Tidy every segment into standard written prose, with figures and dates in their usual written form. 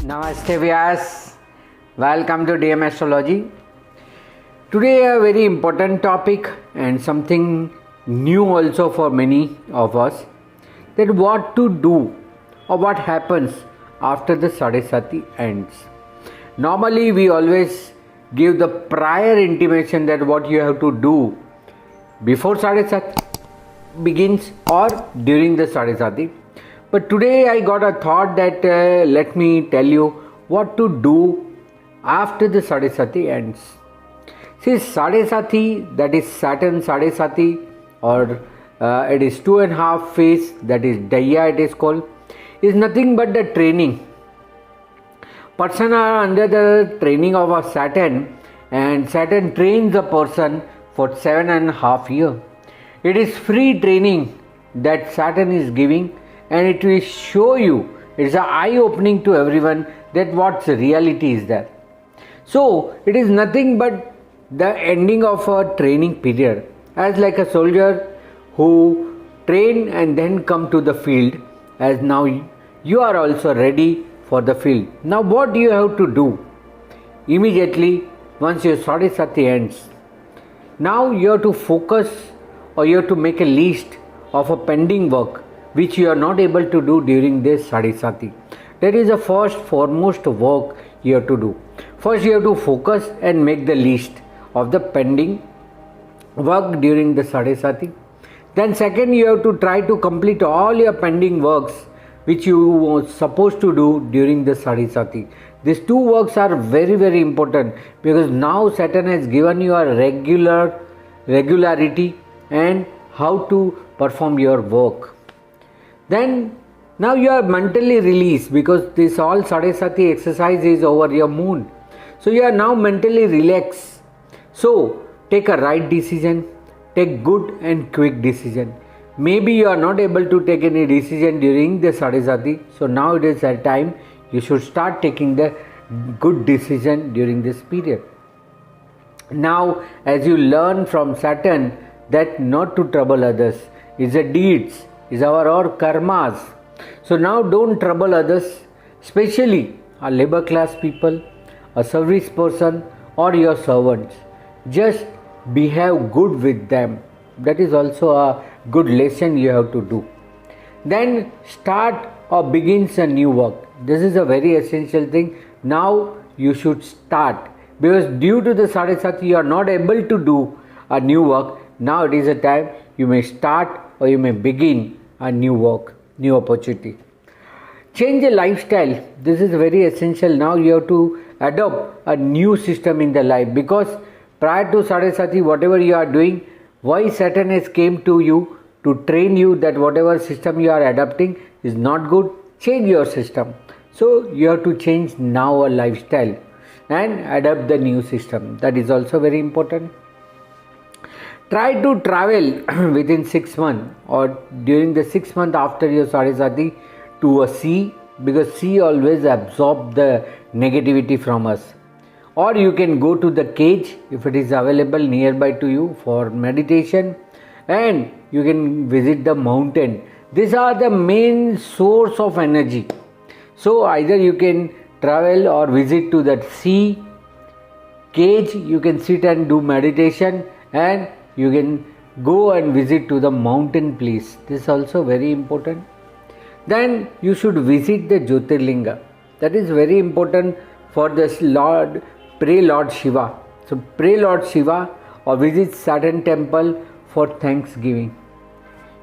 Namaste Vyas, welcome to DM Astrology. Today a very important topic and something new also for many of us, that what to do or what happens after the Sade Sati ends. Normally we always give the prior intimation that what you have to do before Sade Sati begins or during the Sade Sati. But today I got a thought that let me tell you what to do after the Sade Sati ends. See, Sade Sati, that is Saturn Sade Sati, or it is 2.5 phase, that is Daya it is called, is nothing but the training. Person are under the training of a Saturn, and Saturn trains a person for 7.5 years. It is free training that Saturn is giving, and it will show you, it's an eye opening to everyone that what reality is there. So it is nothing but the ending of a training period, as like a soldier who train and then come to the field, as now you are also ready for the field. Now what do you have to do? Immediately once your Sade Sati ends, now you have to focus, or you have to make a list of a pending work which you are not able to do during this Sade Sati. That is the first foremost work you have to do. First you have to focus and make the list of the pending work during the Sade Sati. Then second, you have to try to complete all your pending works which you were supposed to do during the Sade Sati. These two works are very important, because now Saturn has given you a regularity and how to perform your work. Then now you are mentally released, because this all Sade Sati exercise is over your moon. So you are now mentally relaxed. So take a right decision, take good and quick decision. Maybe you are not able to take any decision during the Sade Sati. So now it is a time you should start taking the good decision during this period. Now as you learn from Saturn that not to trouble others, is the deeds, is our karmas. So now don't trouble others, especially a labor class people, a service person or your servants. Just behave good with them. That is also a good lesson you have to do. Then start or begins a new work. This is a very essential thing. Now you should start, because due to the Sade Sati you are not able to do a new work. Now it is a time you may start or you may begin a new work, new opportunity. Change the lifestyle. This is very essential. Now you have to adopt a new system in the life, because prior to Sade Sati, whatever you are doing, why Saturn has came to you to train you that whatever system you are adopting is not good, change your system. So you have to change now a lifestyle and adopt the new system. That is also very important. Try to travel within 6 months or during the 6 months after your Sade Sati to a sea, because sea always absorbs the negativity from us. Or you can go to the cage if it is available nearby to you for meditation, and you can visit the mountain. These are the main source of energy. So either you can travel or visit to that sea, cage, you can sit and do meditation, and you can go and visit to the mountain place. This is also very important. Then you should visit the Jyotirlinga. That is very important for this Lord. Pray Lord Shiva. So pray Lord Shiva or visit Saturn temple for Thanksgiving.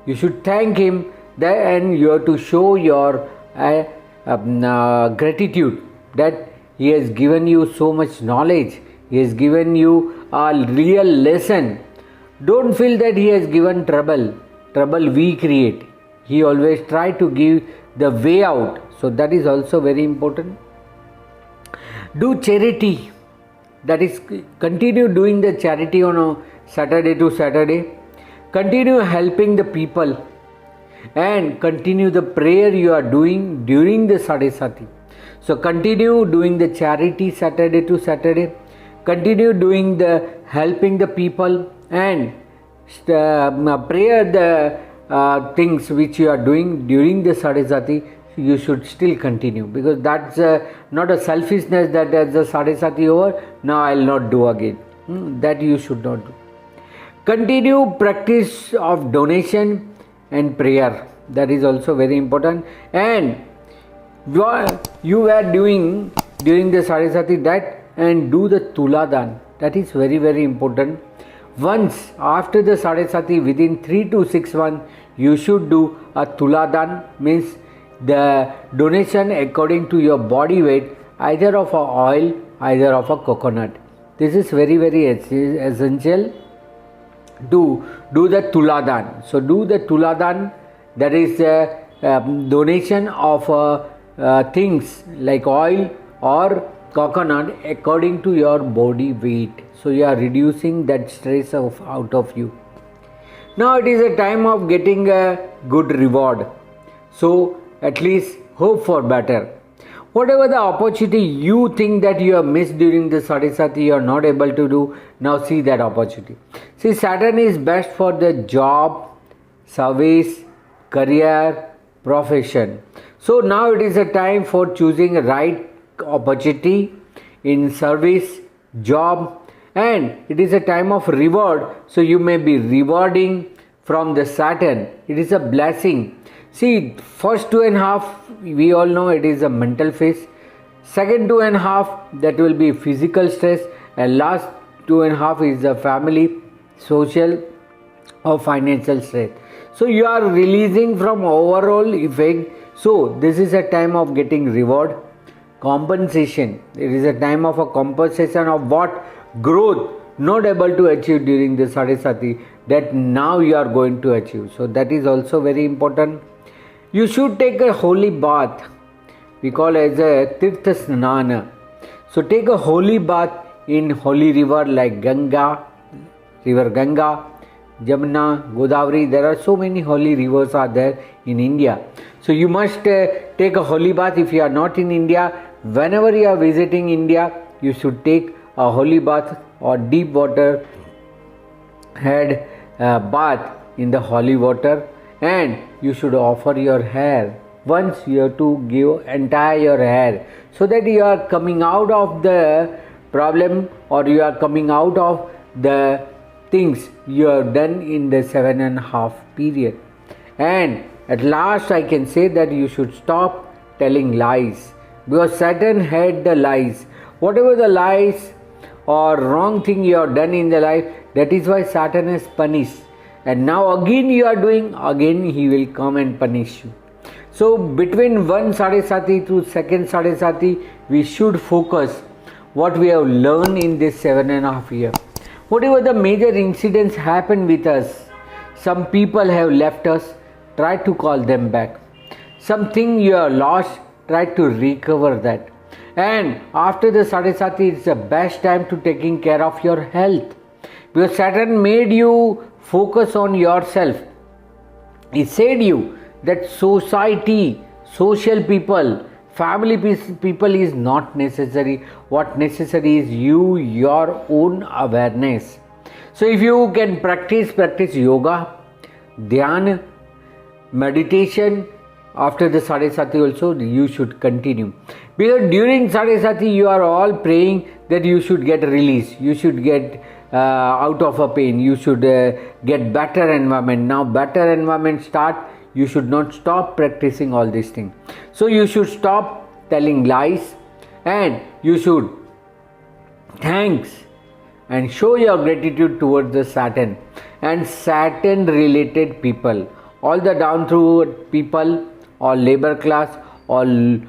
You should thank him there, and you have to show your gratitude that he has given you so much knowledge. He has given you a real lesson. Don't feel that he has given trouble. Trouble we create. He always try to give the way out. So that is also very important. Do charity. That is, continue doing the charity on a Saturday to Saturday. Continue helping the people, and continue the prayer you are doing during the Sade Sati. So continue doing the charity Saturday to Saturday. Continue doing the helping the people, and prayer the things which you are doing during the Sade Sati you should still continue, because that's not a selfishness that as the Sade Sati over, now I'll not do again. That you should not do. Continue practice of donation and prayer. That is also very important. And you were doing during the Sade Sati that, and do the Tuladan. That is very, very important. Once after the Sade Sati, within 3 to 6 months, you should do a Tuladan, means the donation according to your body weight, either of a oil, either of a coconut. This is very, very essential to do the Tuladan. So do the Tuladan, that is the donation of things like oil or coconut according to your body weight. So you are reducing that stress out of you. Now it is a time of getting a good reward. So at least hope for better. Whatever the opportunity you think that you have missed during the Sade Sati, you are not able to do, now see that opportunity. See, Saturn is best for the job, service, career, profession. So now it is a time for choosing a right opportunity in service, job, and it is a time of reward. So you may be rewarding from the Saturn. It is a blessing. See, first 2.5, we all know it is a mental phase. Second 2.5, that will be physical stress, and last 2.5 is the family, social or financial stress. So you are releasing from overall effect. So this is a time of getting reward, compensation. It is a time of a compensation of what growth not able to achieve during the Sade Sati, that now you are going to achieve. So that is also very important. You should take a holy bath. We call it as a Tirtha Snana. So take a holy bath in holy river like Ganga, river Ganga, Jamuna, Godavari. There are so many holy rivers are there in India. So you must take a holy bath. If you are not in India, whenever you are visiting India, you should take a holy bath or deep water head bath in the holy water, and you should offer your hair. Once you have to give entire your hair, so that you are coming out of the problem, or you are coming out of the things you have done in the 7.5 period. And at last I can say that you should stop telling lies, because Saturn had the lies. Whatever the lies or wrong thing you have done in the life, that is why Saturn is punished. And now again you are doing, again he will come and punish you. So between one Sade Sati to second Sade Sati, we should focus what we have learned in this 7.5 years. Whatever the major incidents happen with us, some people have left us, try to call them back. Something you have lost, try to recover that. And after the Sade Sati, it's the best time to taking care of your health, because Saturn made you focus on yourself. It said you that society, social people, family people is not necessary. What necessary is you, your own awareness. So if you can practice yoga, dhyana, meditation. After the Sade Sati also you should continue, because during Sade Sati you are all praying that you should get release, you should get out of a pain, you should get better environment. Now better environment start, you should not stop practicing all these things. So you should stop telling lies, and you should thanks and show your gratitude towards the Saturn and Saturn related people, all the down through people, all labor class, all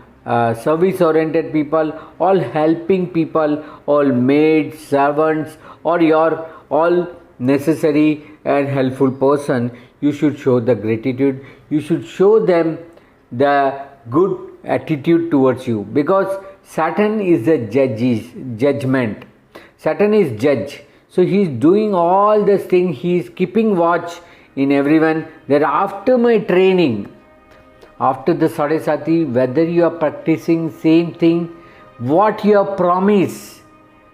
service oriented people, all helping people, all maids, servants, or your all necessary and helpful person. You should show the gratitude. You should show them the good attitude towards you, because Saturn is the judgment. Saturn is judge. So he is doing all this thing. He is keeping watch in everyone, that after my training, after the Sade Sati, whether you are practicing same thing, what you have promised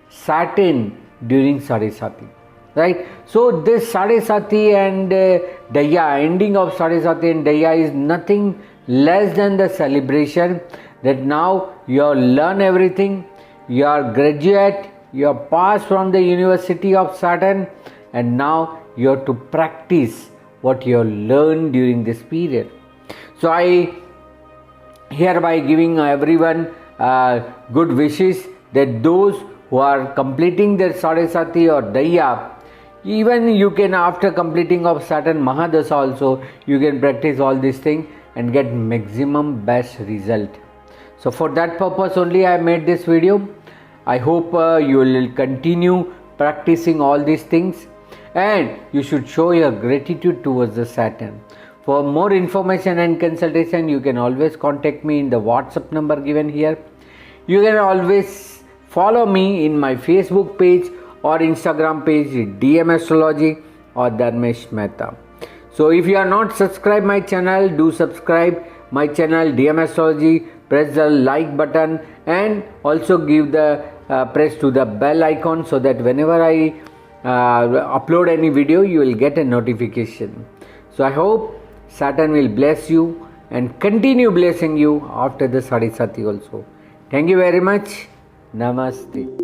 Saturn during Sade Sati, right? So this Sade Sati and Daya, ending of Sade Sati and Daya is nothing less than the celebration, that now you have learned everything, you are graduate, you are passed from the University of Saturn, and now you have to practice what you have learned during this period. So I hereby giving everyone good wishes, that those who are completing their Sade Sati or Daya, even you can, after completing of Saturn Mahadasha also, you can practice all these things and get maximum best result. So for that purpose only I made this video. I hope you will continue practicing all these things, and you should show your gratitude towards the Saturn. For more information and consultation, you can always contact me in the WhatsApp number given here. You can always follow me in my Facebook page or Instagram page, DM Astrology or Dharmesh Mehta. So if you are not subscribed my channel, do subscribe my channel DM Astrology. Press the like button and also give the press to the bell icon, so that whenever I upload any video, you will get a notification. So I hope Saturn will bless you and continue blessing you after the Sade Sati also. Thank you very much. Namaste.